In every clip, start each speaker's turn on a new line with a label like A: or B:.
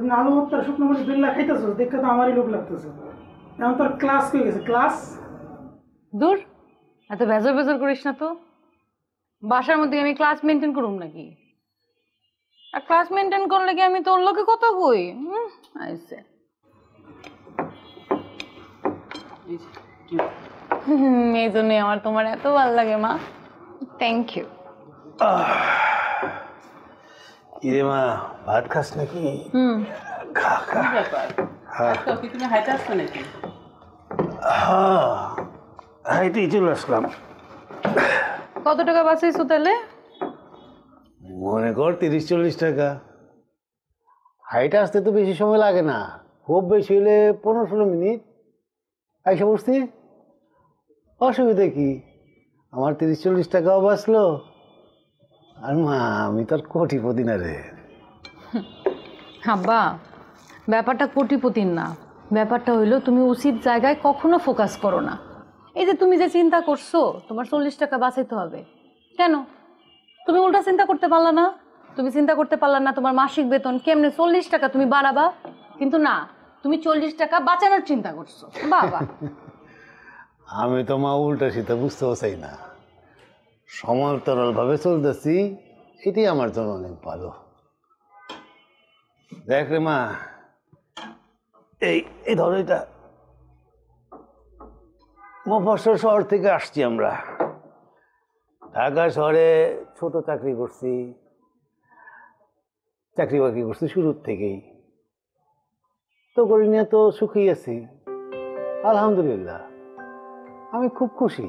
A: তুমি আলু ভর্তার শুকনো মরিচ বিল্লা খাইতেছো, দেখে তো আমারই লোক লাগতেছে। এখন তোর ক্লাস হয়ে গেছে, ক্লাস।
B: দূর, এত বেজর বেজর করিস না তো। বাসার মধ্যে আমি ক্লাস মেনটেন করুম নাকি? আর ক্লাস মেনটেন করলে কি আমি তোর লোকে কত কই? আইসে এই জন্যই আমার তোমার এত ভালো লাগে মা। Thank you.
C: কিরে মা, ভাত খাস নাকি? খা খা।
D: তুমি হাইতে আসছো নাকি?
C: হ্যাঁ, হাইতেই চলে আসলাম।
B: কত টাকা বাঁচাইছো তাহলে?
C: মনে কর 30-40 টাকা। হাইটে আসতে তো বেশি সময় লাগে না, খুব বেশি হলে 15-16 মিনিট। আইসা বসছি, অসুবিধা কি? আমার 30-40 টাকাও বাঁচলো। আর মা, আমি তো আর কোটিপতি না রে।
B: আব্বা, ব্যাপারটা কোটিপতির না, ব্যাপারটা হইলো তুমি উচিত জায়গায় কখনো ফোকাস করো না। এই যে তুমি যে চিন্তা করছো তোমার 40 টাকা বাঁচাইতে হবে, কেন তুমি উল্টা চিন্তা করতে পারলা না? তুমি চিন্তা করতে পারলা না তোমার মাসিক বেতন কেমনে 40 টাকা তুমি বাড়াবা? কিন্তু না, তুমি 40 টাকা বাঁচানোর চিন্তা করছো। বাবা,
C: আমি তো মা উল্টা সিধা বুঝতেও চাই না, সমান্তরাল ভাবে চলতেছি, এটাই আমার জন্য অনেক ভালো। দেখ রে মা, এই ধরো, এটা মফস্বল শহর থেকে আসছি আমরা। ঢাকা শহরে ছোট চাকরি করছি, চাকরি বাকরি করছি শুরুর থেকেই। তো করি নিয়ে তো সুখী আছি, আলহামদুলিল্লাহ। আমি খুব খুশি।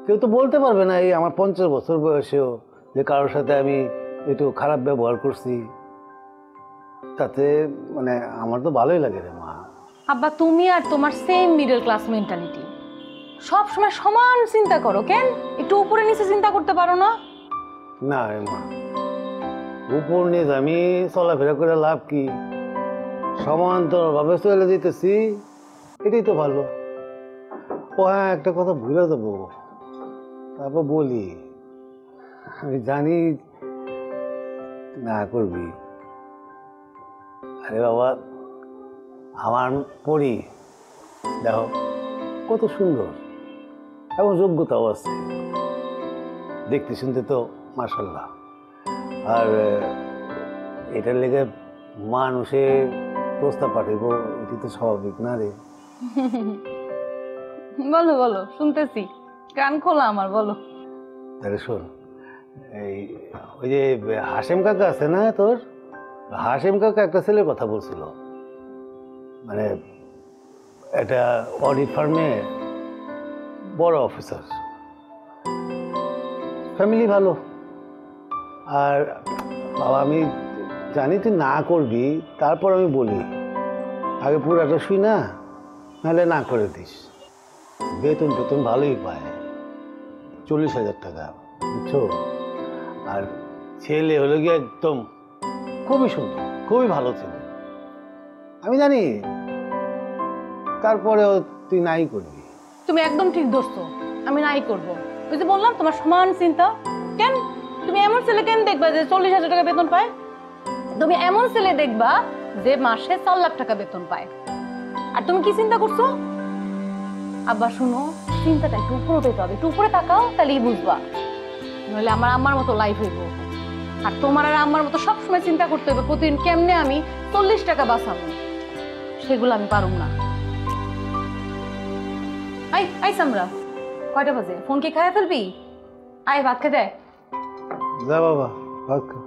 C: কেউ তো বলতে পারবে না এই আমার 50 বছর বয়সেও যে কারোর সাথে আমি একটু খারাপ ব্যবহার করছি। তাতে মানে আমার তো ভালোই লাগে রে মা।
B: আব্বা, তুমি আর তোমার সেম মিডল ক্লাস মেন্টালিটি, সব সময় সমান চিন্তা করো। কেন একটু উপরে নিচে চিন্তা করতে পারো না?
C: না রে মা, উপর নিয়ে আমি চলাফেরা করে লাভ কি? সমান্তরাল ভাবে চলে যেতেছি, এটাই তো ভালো। ও হ্যাঁ, একটা কথা ভুলে দেবো, তারপর বলি। আমি জানি না করবি। আরে বাবা, আমার পরি দেখো কত সুন্দর এবং যোগ্যতাও আছে, দেখতে শুনতে তো মাশাআল্লাহ। আর এটার লেগে মানুষে প্রস্তাব পাঠাইব, এটি তো স্বাভাবিক না রে?
B: বলো বলো, শুনতেছি, কান খোলা আমার, বলো।
C: তাহলে শোন, ওই যে হাশেম কাকা আছে না তোর, হাশেম কাকা একটা ছেলের কথা বলছিল, মানে একটা অডিট ফার্মে বড় অফিসার, ফ্যামিলি ভালো। আর বাবা, আমি জানি তুই না করবি, তারপর আমি বলি আগে পুরাটা শুই না, নাহলে না করে দিস। বেতন টেতন ভালোই পায়, 40,000 টাকা, বুঝছো? আর ছেলে হলো গিয়ে একদম খুবই সুন্দর, খুবই ভালো ছেলে। আমি জানি, তারপরেও তুই নাই করবি।
B: তুমি একদম ঠিক দোস্ত, আমি নাই করব। ওই যে বললাম তোমার সমান চিন্তা। কেন তুমি এমন ছেলে কেন দেখবা যে 40,000 টাকা বেতন পায়? তুমি এমন ছেলে দেখবা যে মাসে 4 লাখ টাকা বেতন পায়। আর তুমি কি চিন্তা করছো? আব্বা শুনো, চিন্তাটা একটু উপরে উঠাইতে হবে, একটু উপরে তাকাও, তাহলেই বুঝবা। নইলে আমার আম্মার মতো লাইফ হইব। আর তোমার আর আম্মার মতো সবসময় চিন্তা করতে হবে প্রতিদিন কেমনে আমি 40 টাকা বাঁচাবো, সেগুলো আমি পারুম না। আই সামরা, কয়টা বাজে? ফোন কি খাইয়া ফেলবি? আয় ভাত খেতে।
C: যা বাবা, ভাত খা।